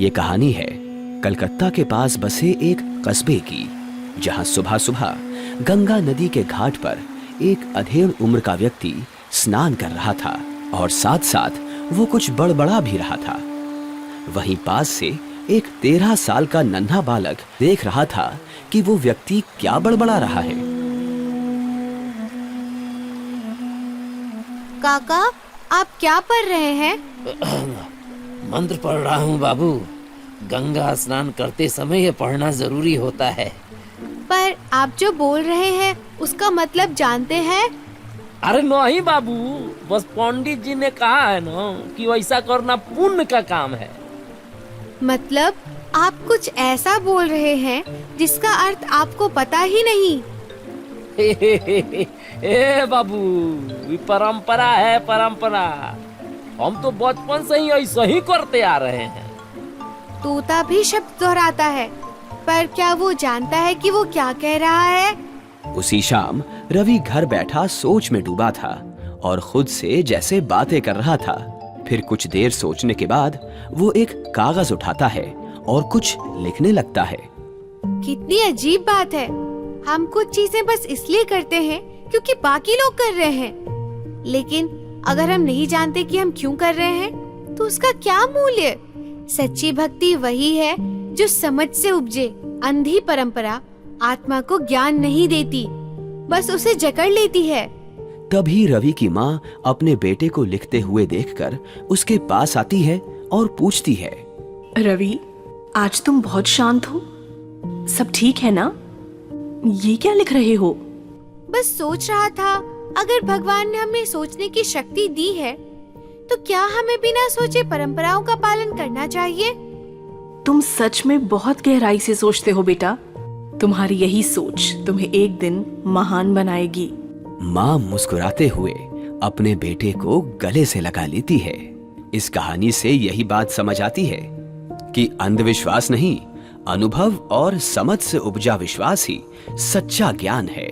ये कहानी है कलकत्ता के पास बसे एक कस्बे की, जहां सुबह सुबह गंगा नदी के घाट पर एक अधेड़ उम्र का व्यक्ति स्नान कर रहा था और साथ साथ वो कुछ बड़बड़ा भी रहा था। वहीं पास से एक 13 साल का नन्हा बालक देख रहा था कि वो व्यक्ति क्या बड़बड़ा रहा है। काका, आप क्या पढ़ रहे हैं? मंत्र पढ़ रहा हूँ बाबू। गंगा स्नान करते समय ये पढ़ना जरूरी होता है। पर आप जो बोल रहे हैं उसका मतलब जानते हैं? अरे नहीं बाबू, बस पंडित जी ने कहा है ना कि वैसा करना पुण्य का काम है। मतलब आप कुछ ऐसा बोल रहे हैं जिसका अर्थ आपको पता ही नहीं। ए बाबू, ये परंपरा है, परंपरा। हम तो बचपन से ही ऐसा ही करते आ रहे हैं। तोता भी शब्द दोहराता है, पर क्या वो जानता है कि वो क्या कह रहा है? उसी शाम रवि घर बैठा सोच में डूबा था और खुद से जैसे बातें कर रहा था। फिर कुछ देर सोचने के बाद वो एक कागज उठाता है और कुछ लिखने लगता है। कितनी अजीब बात है। हम कुछ चीजें बस इसलिए करते हैं क्योंकि बाकी लोग कर रहे हैं, लेकिन अगर हम नहीं जानते कि हम क्यों कर रहे हैं तो उसका क्या मूल्य? सच्ची भक्ति वही है जो समझ से उपजे। अंधी परंपरा आत्मा को ज्ञान नहीं देती, बस उसे जकड़ लेती है। तभी रवि की माँ अपने बेटे को लिखते हुए देखकर उसके पास आती है और पूछती है, रवि, आज तुम बहुत शांत हो, सब ठीक है ना? ये क्या लिख रहे हो? बस सोच रहा था, अगर भगवान ने हमें सोचने की शक्ति दी है तो क्या हमें बिना सोचे परंपराओं का पालन करना चाहिए? तुम सच में बहुत गहराई से सोचते हो बेटा। तुम्हारी यही सोच तुम्हें एक दिन महान बनाएगी। माँ मुस्कुराते हुए अपने बेटे को गले से लगा लेती है। इस कहानी से यही बात समझ आती है कि अंधविश्वास नहीं, अनुभव और समझ से उपजा विश्वास ही सच्चा ज्ञान है।